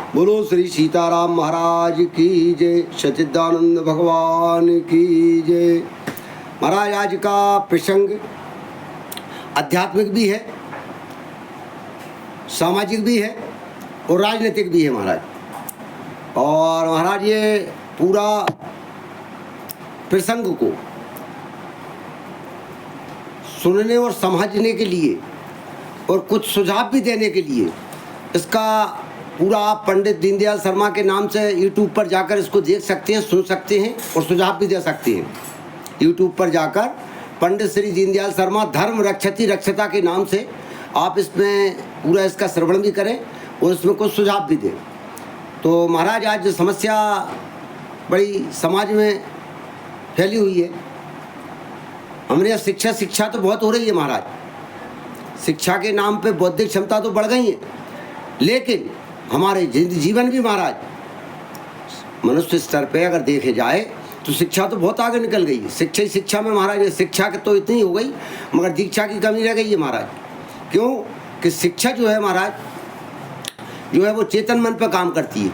बोलो श्री सीताराम महाराज की जय, सच्चिदानंद भगवान की जय। महाराज आज का प्रसंग आध्यात्मिक भी है, सामाजिक भी है और राजनीतिक भी है महाराज। और महाराज ये पूरा प्रसंग को सुनने और समझने के लिए और कुछ सुझाव भी देने के लिए इसका पूरा आप पंडित दीनदयाल शर्मा के नाम से यूट्यूब पर जाकर इसको देख सकते हैं, सुन सकते हैं और सुझाव भी दे सकते हैं। यूट्यूब पर जाकर पंडित श्री दीनदयाल शर्मा धर्म रक्षति रक्षता के नाम से आप इसमें पूरा इसका श्रवण भी करें और इसमें कुछ सुझाव भी दें। तो महाराज आज जो समस्या बड़ी समाज में फैली हुई है, हमारे यहाँ शिक्षा तो बहुत हो रही है महाराज। शिक्षा के नाम पे बौद्धिक क्षमता तो बढ़ गई है, लेकिन हमारे जीवन भी महाराज मनुष्य स्तर पे अगर देखे जाए तो शिक्षा तो बहुत आगे निकल गई है। शिक्षा में महाराज शिक्षा तो इतनी हो गई, मगर दीक्षा की कमी रह गई है महाराज। क्यों कि शिक्षा जो है महाराज जो है वो चेतन मन पर काम करती है,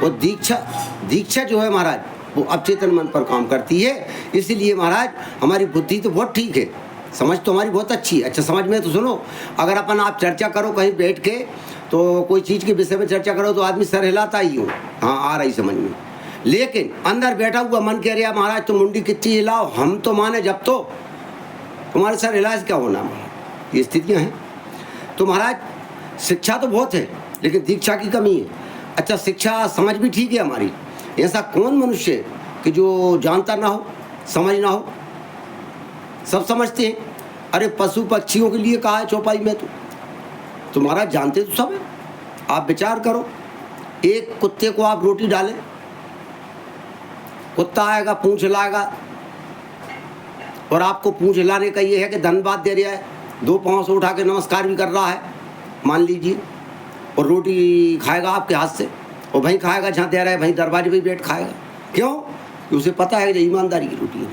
और दीक्षा जो है महाराज वो अवचेतन मन पर काम करती है। इसीलिए महाराज हमारी बुद्धि तो बहुत ठीक है, समझ तो हमारी बहुत अच्छी है। अच्छा समझ में तो सुनो, अगर अपन आप चर्चा करो कहीं बैठ के तो कोई चीज़ के विषय में चर्चा करो तो आदमी सर हिलाता ही हो, हाँ आ रही समझ में, लेकिन अंदर बैठा हुआ मन कह रहा महाराज तुम मुंडी कितनी हिलाओ, हम तो माने जब तो तुम्हारे सर हिला क्या होना महाराज। ये स्थितियाँ हैं। तो महाराज शिक्षा तो बहुत है लेकिन दीक्षा की कमी है। अच्छा शिक्षा समझ भी ठीक है हमारी, ऐसा कौन मनुष्य है कि जो जानता ना हो, समझ ना हो, सब समझते हैं। अरे पशु पक्षियों के लिए कहा है चौपाई में तो महाराज जानते तो सब है। आप विचार करो, एक कुत्ते को आप रोटी डालें, कुत्ता आएगा पूंछ हिलाएगा, और आपको पूंछ हिलाने का ये है कि धन्यवाद दे रहा है, दो पाँव से उठा के नमस्कार भी कर रहा है मान लीजिए, और रोटी खाएगा आपके हाथ से, और वहीं खाएगा जहाँ दे रहा है, वहीं दरवाजे पे बैठ खाएगा। क्यों कि उसे पता है कि ईमानदारी की रोटी है।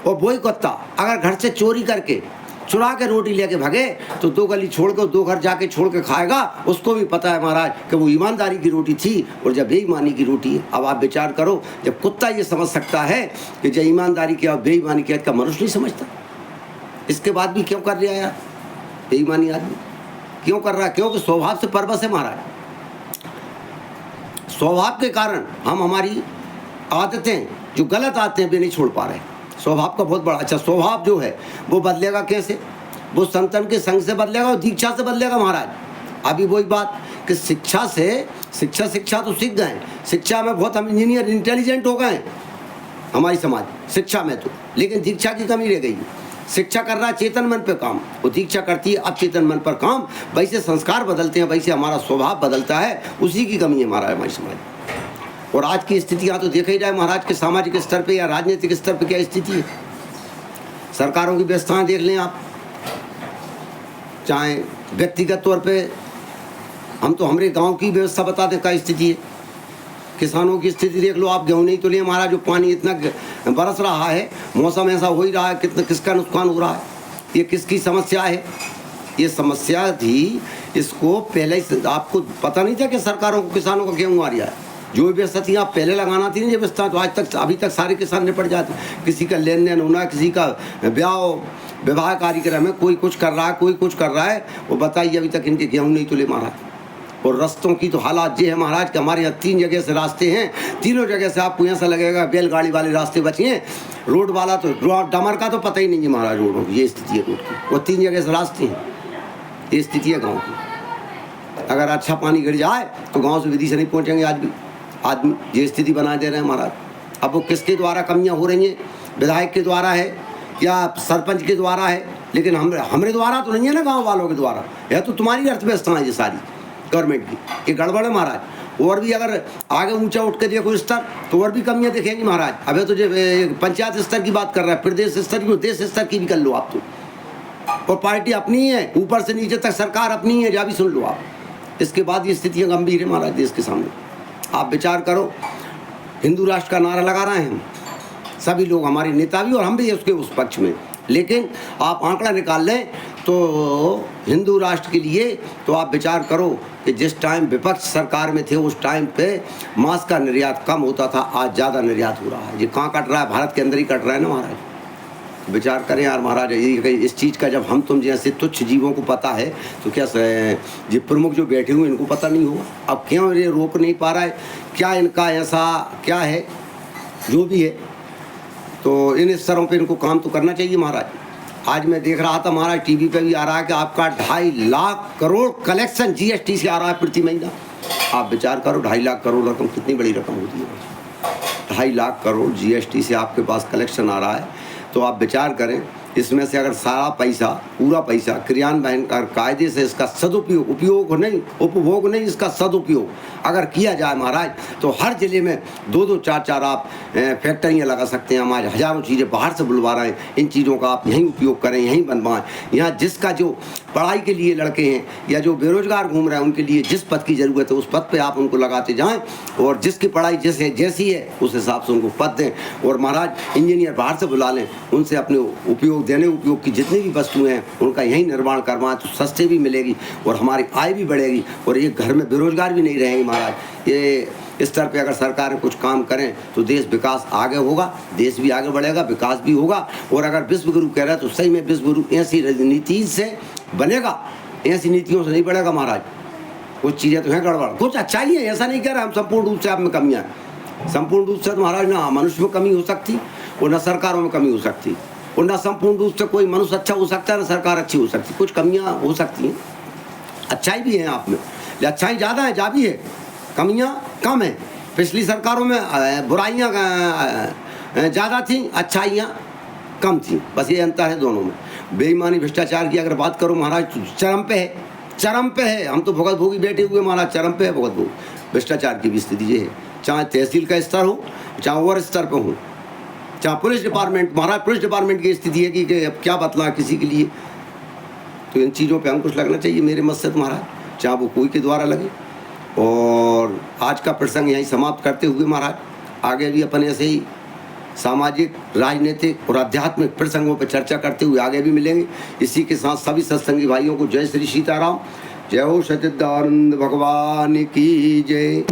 और वही कुत्ता अगर घर से चोरी करके चुरा के रोटी लेके भागे तो दो गली छोड़ के दो घर जाके छोड़ के खाएगा, उसको भी पता है महाराज कि वो ईमानदारी की रोटी थी और जब बेईमानी की रोटी है। अब आप विचार करो, जब कुत्ता ये समझ सकता है कि जब ईमानदारी की और बेईमानी की का मनुष्य नहीं समझता, इसके बाद भी क्यों कर रहा है यार बेईमानी आदमी, क्यों कर रहा है? क्योंकि स्वभाव से परवश है महाराज। स्वभाव के कारण हम हमारी आदतें जो गलत आदतें भी नहीं छोड़ पा रहे। स्वभाव का बहुत बड़ा अच्छा स्वभाव जो है वो बदलेगा कैसे? वो संतन के संग से बदलेगा और दीक्षा से बदलेगा महाराज। अभी वही बात कि शिक्षा तो सीख गए, शिक्षा में बहुत हम इंजीनियर इंटेलिजेंट हो गए हमारी समाज शिक्षा में तो, लेकिन दीक्षा की कमी रह गई। शिक्षा कर रहा है चेतन मन पे काम, वो दीक्षा करती है अचेतन मन पर काम। वैसे संस्कार बदलते हैं, वैसे हमारा स्वभाव बदलता है, उसी की कमी है महाराज हमारी समाज। और आज की स्थितियाँ तो देखा ही जाए महाराज के सामाजिक स्तर पे या राजनीतिक स्तर पे क्या स्थिति है। सरकारों की व्यवस्थाएं देख लें आप, चाहे व्यक्तिगत तौर पे हम तो हमारे गांव की व्यवस्था बता दें क्या स्थिति है। किसानों की स्थिति देख लो आप, गेहूँ नहीं तो लिए महाराज, जो पानी इतना बरस रहा है, मौसम ऐसा हो ही रहा है, कितना किसका नुकसान हो रहा है, ये किसकी समस्या है? ये समस्या थी, इसको पहले आपको पता नहीं था कि सरकारों को किसानों का गेहूँ आ रहा है। जो व्यवस्था थी आप पहले लगाना थी ना ये व्यवस्था, तो आज तक अभी तक सारे किसान निपट जाते। किसी का लेन देन होना, किसी का विवाह कार्यक्रम है, कोई कुछ कर रहा है, कोई कुछ कर रहा है, वो बताइए अभी तक इनके गेहूँ नहीं तुले महाराज। और रास्तों की तो हालात ये है महाराज कि हमारे यहाँ 3 जगह से रास्ते हैं, तीनों जगह से आपको ऐसा लगेगा बैलगाड़ी वाले रास्ते बचे हैं, रोड वाला तो डमर का तो पता ही नहीं है महाराज रोडों की। ये स्थिति है रोड की, वो 3 जगह से रास्ते हैं, ये स्थिति है गाँव की। अगर अच्छा पानी गिर जाए तो गाँव से विधि से नहीं पहुँचेंगे आज भी आदमी, ये स्थिति बना दे रहे हैं महाराज। अब वो किसके द्वारा कमियां हो रही हैं? विधायक के द्वारा है या सरपंच के द्वारा है, लेकिन हमारे द्वारा तो नहीं है ना, गांव वालों के द्वारा। यह तो तुम्हारी अर्थव्यवस्था है ये सारी गवर्नमेंट की, ये गड़बड़ है महाराज। और भी अगर आगे ऊंचा उठ के देखो स्तर तो और भी कमियां दिखेंगी महाराज। अबे तो जो पंचायत स्तर की बात कर रहा है, प्रदेश स्तर की, देश स्तर की भी कर लो आप तो। और पार्टी अपनी ही है, ऊपर से नीचे तक सरकार अपनी ही है, जा भी सुन लो आप। इसके बाद ये स्थितियाँ गंभीर है महाराज देश के सामने। आप विचार करो, हिंदू राष्ट्र का नारा लगा रहे हैं हम सभी लोग, हमारे नेता भी और हम भी उसके उस पक्ष में, लेकिन आप आंकड़ा निकाल लें तो हिंदू राष्ट्र के लिए तो आप विचार करो कि जिस टाइम विपक्ष सरकार में थे उस टाइम पे मांस का निर्यात कम होता था, आज ज़्यादा निर्यात हो रहा है। ये कहाँ कट रहा है? भारत के अंदर ही कट रहा है ना महाराज। विचार करें यार महाराज, इस चीज़ का जब हम तुम जैसे तुच्छ जीवों को पता है तो क्या ये प्रमुख जो बैठे हुए इनको पता नहीं होगा? अब क्यों ये रोक नहीं पा रहा है? क्या इनका ऐसा क्या है? जो भी है तो इन स्तरों पे इनको काम तो करना चाहिए महाराज। आज मैं देख रहा था महाराज, टीवी पे भी आ रहा है कि आपका 2.5 लाख करोड़ कलेक्शन जीएसटी से आ रहा है प्रति महीना। आप विचार करो 2.5 लाख करोड़ रकम कितनी बड़ी रकम होती है। 2.5 लाख करोड़ जीएसटी से आपके पास कलेक्शन आ रहा है, तो आप विचार करें इसमें से अगर सारा पैसा, पूरा पैसा क्रियान्वयन कर कायदे से इसका सदुपयोग, उपयोग नहीं, उपभोग नहीं, इसका सदुपयोग अगर किया जाए महाराज, तो हर ज़िले में 2-2, 4-4 आप फैक्ट्रियाँ लगा सकते हैं। हमारे हज़ारों चीज़ें बाहर से बुलवा रहे हैं, इन चीज़ों का आप यहीं उपयोग करें, यहीं बनवाएं। यहाँ जिसका जो पढ़ाई के लिए लड़के हैं या जो बेरोजगार घूम रहे हैं उनके लिए जिस पद की ज़रूरत है उस पद पे आप उनको लगाते जाएं, और जिसकी पढ़ाई जैसी है उस हिसाब से उनको पद दें। और महाराज इंजीनियर बाहर से बुला लें, उनसे अपने उपयोग की जितनी भी वस्तुएं हैं उनका यही निर्माण करवाएं, तो सस्ते भी मिलेगी और हमारी आय भी बढ़ेगी और ये घर में बेरोजगार भी नहीं रहेंगे महाराज। ये इस तरह पे अगर सरकार कुछ काम करें तो देश विकास आगे होगा, देश भी आगे बढ़ेगा, विकास भी होगा। और अगर विश्व गुरु कह रहा है तो सही में विश्व गुरु ऐसी नीति से बनेगा, ऐसी नीतियों से नहीं बढ़ेगा महाराज। कुछ चीज़ें तो हैं गड़बड़, कुछ अच्छा ही है, ऐसा नहीं कह रहा हम संपूर्ण रूप से आप में कमियाँ हैं। संपूर्ण रूप से तो महाराज ना मनुष्य में कमी हो सकती और न सरकारों में कमी हो सकती, और ना संपूर्ण रूप से कोई मनुष्य अच्छा हो सकता है ना सरकार अच्छी हो सकती। कुछ कमियां हो सकती हैं, अच्छाई भी है आप में, अच्छाई ज़्यादा है, जा भी है, कमियां कम है। पिछली सरकारों में बुराइयां ज़्यादा थी, अच्छाइयाँ कम थी, बस ये अंतर है दोनों में। बेईमानी भ्रष्टाचार की अगर बात करो महाराज तो चरम पे है, चरम पे है। हम तो भुगत भोगी बैठे हुए महाराज, चरम पे है भुगत भोगी। भ्रष्टाचार की भी स्थिति ये है, चाहे तहसील का स्तर हो, चाहे ओवर स्तर पर हो, चाहे पुलिस डिपार्टमेंट। महाराज पुलिस डिपार्टमेंट की स्थिति है कि अब क्या बतला किसी के लिए। तो इन चीज़ों पे अंकुश लगना चाहिए मेरे मत से महाराज, चाहे वो कोई के द्वारा लगे। और आज का प्रसंग यहीं समाप्त करते हुए महाराज आगे भी अपन ऐसे ही सामाजिक, राजनीतिक और आध्यात्मिक प्रसंगों पर चर्चा करते हुए आगे भी मिलेंगे। इसी के साथ सभी सत्संगी भाइयों को जय श्री सीताराम, जय हो सच्चिदानंद भगवान की जय।